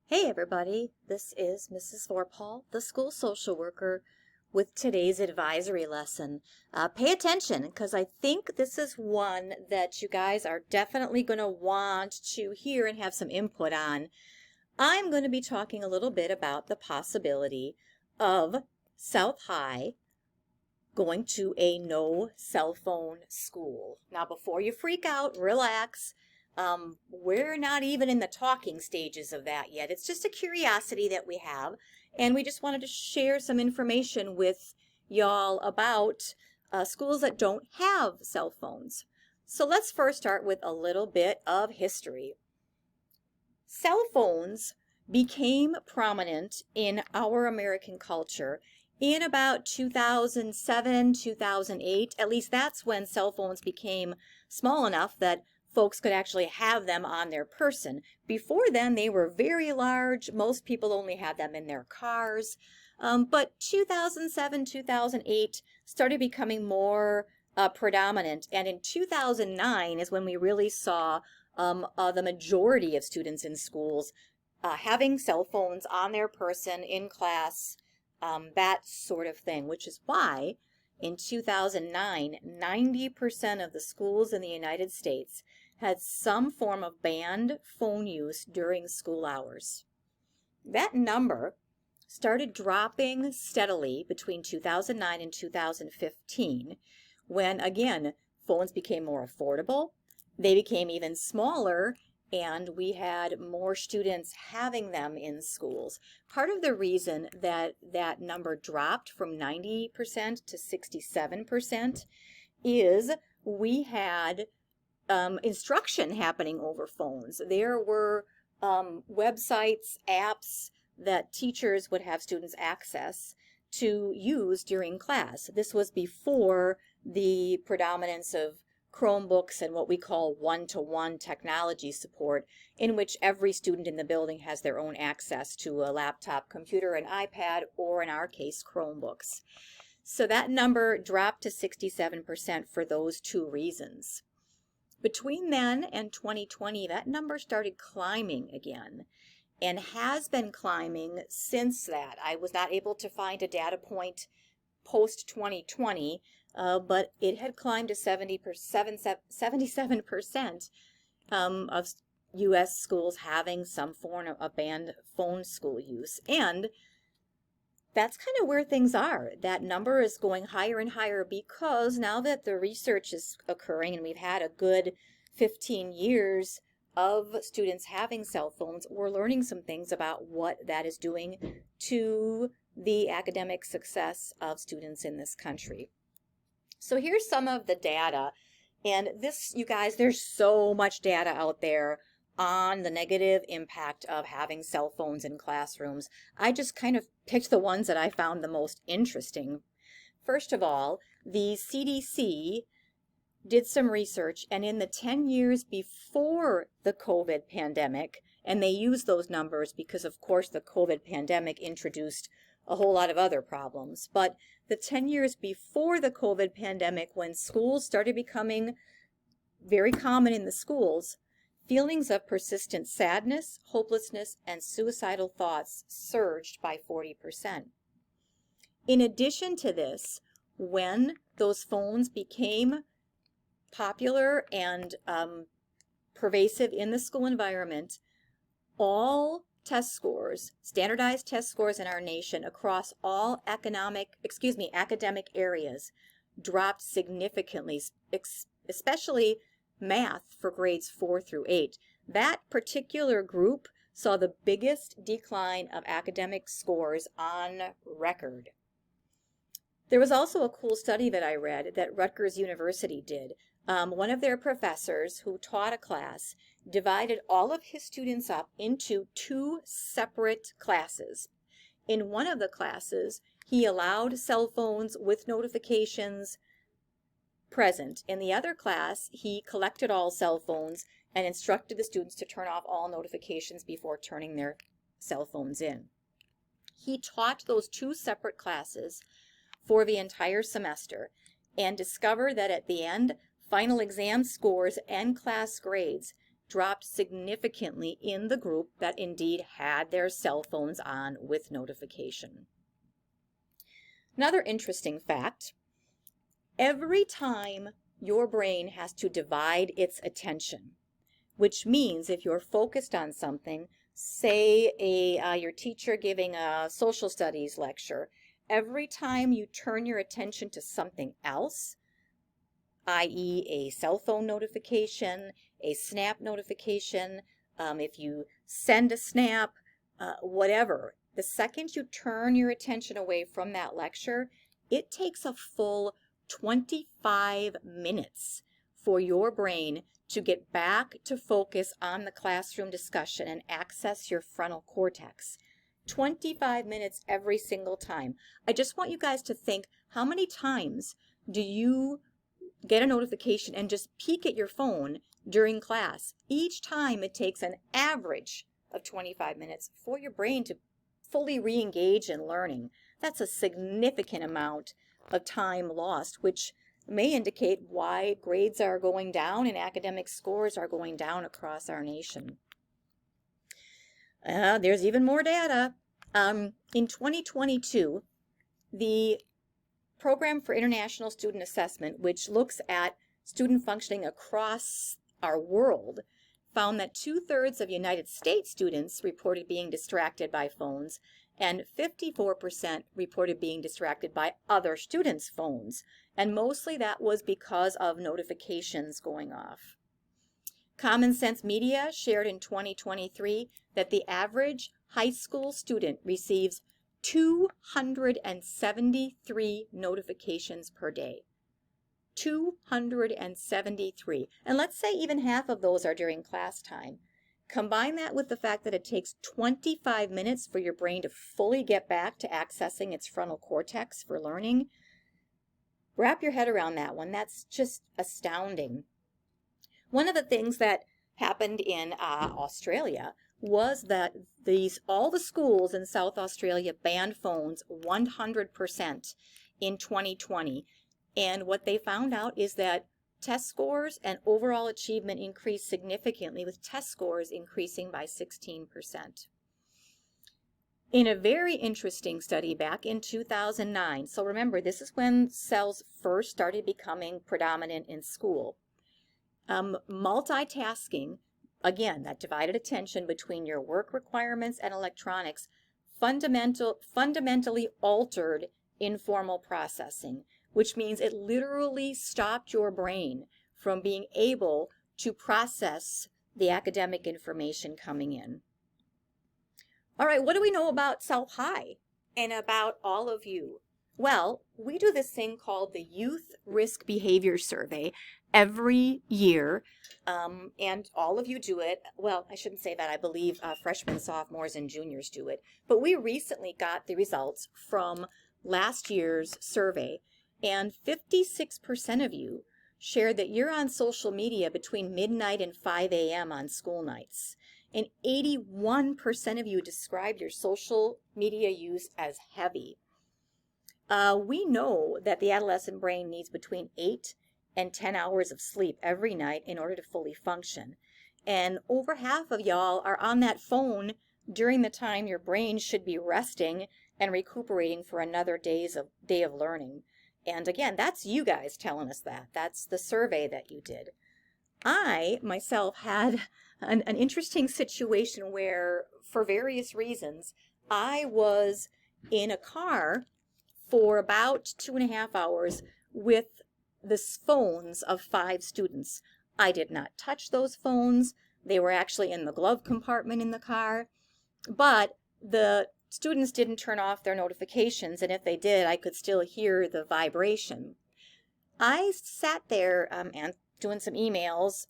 Hey everybody, this is Mrs. Vorpal, the school social worker, with today's advisory lesson. Pay attention because I think this is one that you guys are definitely going to want to hear and have some input on. I'm going to be talking a little bit about the possibility of South High going to a no cell phone school. Now before you freak out, relax. We're not even in the talking stages of that yet. It's just a curiosity that we have, and we just wanted to share some information with y'all about schools that don't have cell phones. So let's first start with a little bit of history. Cell phones became prominent in our American culture in about 2007, 2008. At least that's when cell phones became small enough that folks could actually have them on their person. Before then, they were very large. Most people only had them in their cars. But 2007, 2008 started becoming more predominant. And in 2009 is when we really saw the majority of students in schools having cell phones on their person in class, that sort of thing, which is why in 2009, 90% of the schools in the United States had some form of banned phone use during school hours. That number started dropping steadily between 2009 and 2015 when, again, phones became more affordable, they became even smaller, and we had more students having them in schools. Part of the reason that that number dropped from 90% to 67% is we had instruction happening over phones. There were websites, apps that teachers would have students access to use during class. This was before the predominance of Chromebooks and what we call one-to-one technology support, in which every student in the building has their own access to a laptop, computer, an iPad, or in our case, Chromebooks. So that number dropped to 67% for those two reasons. Between then and 2020, that number started climbing again and has been climbing since that. I was not able to find a data point post-2020, but it had climbed to 77% of U.S. schools having some form of banned phone school use. And that's kind of where things are. That number is going higher and higher because now that the research is occurring and we've had a good 15 years of students having cell phones, we're learning some things about what that is doing to the academic success of students in this country. So here's some of the data, and this, you guys, there's so much data out there on the negative impact of having cell phones in classrooms. I just kind of picked the ones that I found the most interesting. First of all, the CDC did some research, and in the 10 years before the COVID pandemic, and they used those numbers because, of course, the COVID pandemic introduced a whole lot of other problems, but the 10 years before the COVID pandemic, when schools started becoming very common in the schools, feelings of persistent sadness, hopelessness, and suicidal thoughts surged by 40%. In addition to this, when those phones became popular and pervasive in the school environment, all test scores, standardized test scores in our nation across all academic areas dropped significantly, especially math for grades 4 through 8. That particular group saw the biggest decline of academic scores on record. There was also a cool study that I read that Rutgers University did. One of their professors who taught a class divided all of his students up into two separate classes. In one of the classes, he allowed cell phones with notifications present. In the other class, he collected all cell phones and instructed the students to turn off all notifications before turning their cell phones in. He taught those two separate classes for the entire semester and discovered that at the end, final exam scores and class grades dropped significantly in the group that indeed had their cell phones on with notification. Another interesting fact, every time your brain has to divide its attention, which means if you're focused on something, say your teacher giving a social studies lecture, every time you turn your attention to something else, i.e. a cell phone notification, a snap notification, if you send a snap, whatever, the second you turn your attention away from that lecture, it takes a full 25 minutes for your brain to get back to focus on the classroom discussion and access your frontal cortex. 25 minutes every single time. I just want you guys to think, how many times do you get a notification and just peek at your phone during class? Each time it takes an average of 25 minutes for your brain to fully re-engage in learning. That's a significant amount of time lost, which may indicate why grades are going down and academic scores are going down across our nation. There's even more data. In 2022, the Program for International Student Assessment, which looks at student functioning across our world, found that 2/3 of United States students reported being distracted by phones, and 54% reported being distracted by other students' phones. And mostly that was because of notifications going off. Common Sense Media shared in 2023 that the average high school student receives 273 notifications per day. 273. And let's say even half of those are during class time. Combine that with the fact that it takes 25 minutes for your brain to fully get back to accessing its frontal cortex for learning. Wrap your head around that one. That's just astounding. One of the things that happened in Australia was that all the schools in South Australia banned phones 100% in 2020. And what they found out is that test scores and overall achievement increased significantly, with test scores increasing by 16%. In a very interesting study back in 2009, so remember, this is when cells first started becoming predominant in school. Multitasking, again, that divided attention between your work requirements and electronics, fundamentally altered informal processing, which means it literally stopped your brain from being able to process the academic information coming in. All right, what do we know about South High and about all of you? Well, we do this thing called the Youth Risk Behavior Survey every year, and all of you do it. Well, I shouldn't say that. I believe freshmen, sophomores, and juniors do it. But we recently got the results from last year's survey, and 56% of you shared that you're on social media between midnight and 5 a.m. on school nights. And 81% of you described your social media use as heavy. We know that the adolescent brain needs between 8 and 10 hours of sleep every night in order to fully function. And over half of y'all are on that phone during the time your brain should be resting and recuperating for another day of learning. And again, that's you guys telling us that. That's the survey that you did. I, myself, had an interesting situation where, for various reasons, I was in a car for about 2.5 hours with the phones of 5 students. I did not touch those phones. They were actually in the glove compartment in the car. But the students didn't turn off their notifications, and if they did, I could still hear the vibration. I sat there and doing some emails,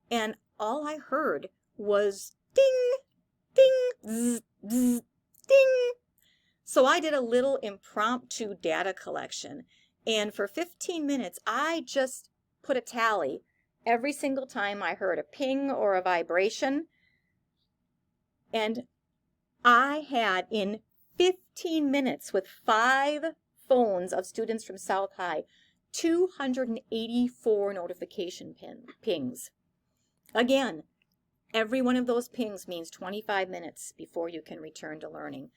and all I heard was ding, ding, zzz, zzz, ding. So I did a little impromptu data collection, and for 15 minutes, I just put a tally every single time I heard a ping or a vibration. And I had, in 15 minutes with 5 phones of students from South High, 284 notification pings. Again, Every one of those pings means 25 minutes before you can return to learning.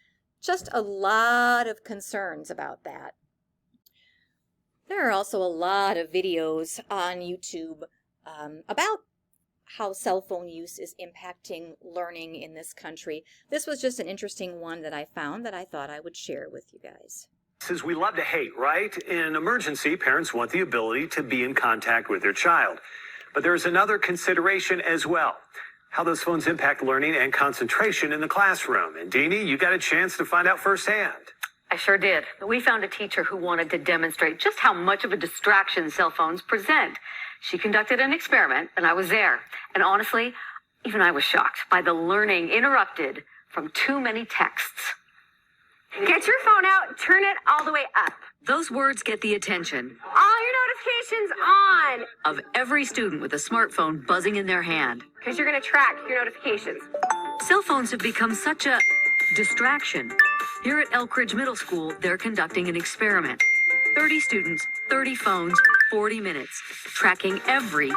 Just a lot of concerns about that. There are also a lot of videos on YouTube about how cell phone use is impacting learning in this country. This was just an interesting one that I found that I thought I would share with you guys. We love to hate, right? In an emergency, parents want the ability to be in contact with their child. But there's another consideration as well. How those phones impact learning and concentration in the classroom. And Deanie, you got a chance to find out firsthand. I sure did. We found a teacher who wanted to demonstrate just how much of a distraction cell phones present. She conducted an experiment, and I was there. And honestly, even I was shocked by the learning interrupted from too many texts. Get your phone out, turn it all the way up. Those words get the attention All your notifications on, of every student with a smartphone buzzing in their hand. because you're going to track your notifications. Cell phones have become such a distraction. Here at Elk Ridge Middle School, they're conducting an experiment. 30 students, 30 phones, 40 minutes, tracking every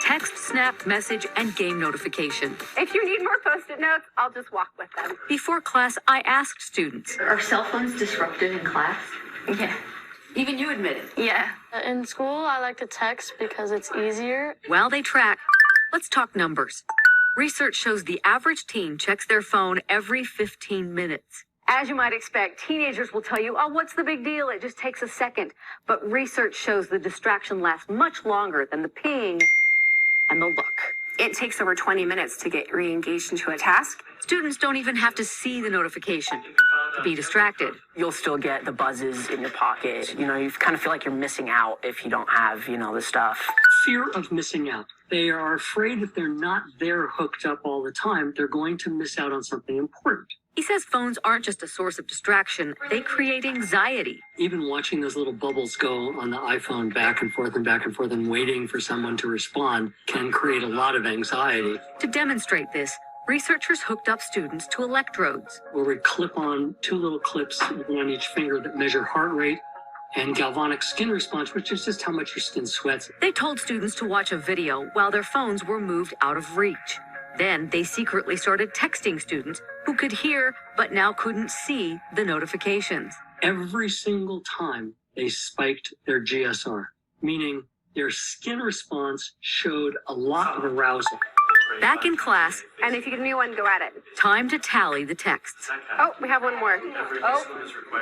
text, snap, message, and game notification. If you need more Post-it notes, I'll just walk with them. Before class, I asked students, Are cell phones disruptive in class? Yeah. even you admit it. Yeah. In school, I like to text because it's easier. While they track, let's talk numbers. Research shows the average teen checks their phone every 15 minutes. As you might expect, teenagers will tell you, oh, what's the big deal? It just takes a second. But research shows the distraction lasts much longer than the ping and the look. It takes over 20 minutes to get re-engaged into a task. Students don't even have to see the notification to be distracted. You'll still get the buzzes in your pocket. You know, you kind of feel like you're missing out if you don't have, the stuff. Fear of missing out. They are afraid if they're not there hooked up all the time, they're going to miss out on something important. He says phones aren't just a source of distraction, they create anxiety. Even watching those little bubbles go on the iPhone back and forth and waiting for someone to respond can create a lot of anxiety. To demonstrate this, researchers hooked up students to electrodes. Where we clip on 2 little clips, one on each finger, that measure heart rate and galvanic skin response, which is just how much your skin sweats. They told students to watch a video while their phones were moved out of reach. Then they secretly started texting students who could hear but now couldn't see the notifications. Every single time they spiked their GSR, meaning their skin response showed a lot of arousal. Back in class, And if you give me one, go at it. time to tally the texts. Oh, we have one more. Oh,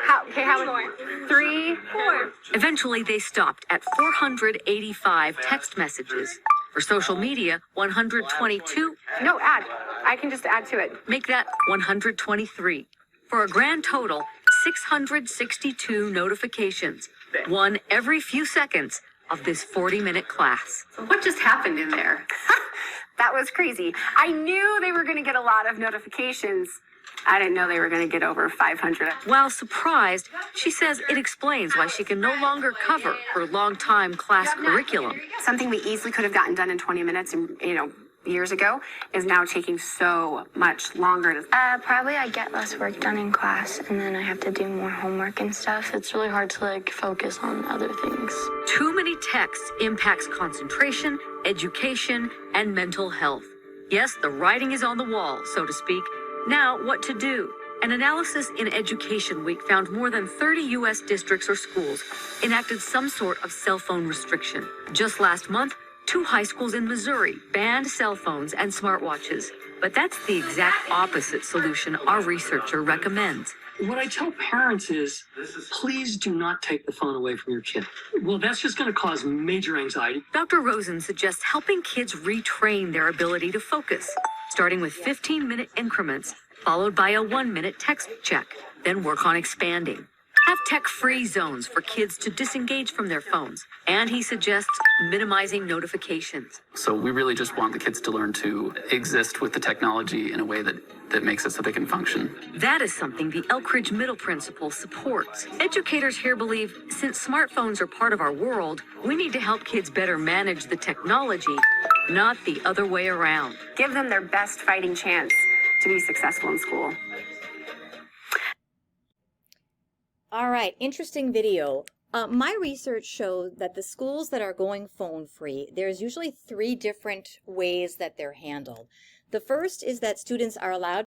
how many more? 3, 4. Eventually, they stopped at 485 text messages. For social media, 122. No, add. I can just add to it. Make that 123. For a grand total, 662 notifications. One every few seconds of this 40-minute class. What just happened in there? That was crazy. I knew they were going to get a lot of notifications. I didn't know they were going to get over 500. While surprised, she says it explains why she can no longer cover her long-time class curriculum. Something we easily could have gotten done in 20 minutes and, years ago is now taking so much longer. Probably I get less work done in class, and then I have to do more homework and stuff. It's really hard to focus on other things. Too many texts impacts concentration, education, and mental health. Yes, the writing is on the wall, so to speak. Now, what to do? An analysis in Education Week found more than 30 U.S. districts or schools enacted some sort of cell phone restriction. Just last month, 2 high schools in Missouri banned cell phones and smartwatches. But that's the exact opposite solution our researcher recommends. What I tell parents is, please do not take the phone away from your kid. Well, that's just going to cause major anxiety. Dr. Rosen suggests helping kids retrain their ability to focus, starting with 15-minute increments, followed by a 1-minute text check, then work on expanding. Have tech-free zones for kids to disengage from their phones. And he suggests minimizing notifications. So we really just want the kids to learn to exist with the technology in a way that makes it so they can function. That is something the Elk Ridge Middle Principal supports. Educators here believe since smartphones are part of our world, we need to help kids better manage the technology, not the other way around. Give them their best fighting chance to be successful in school. All right, interesting video. My research showed that the schools that are going phone free, there's usually 3 different ways that they're handled. The first is that students are allowed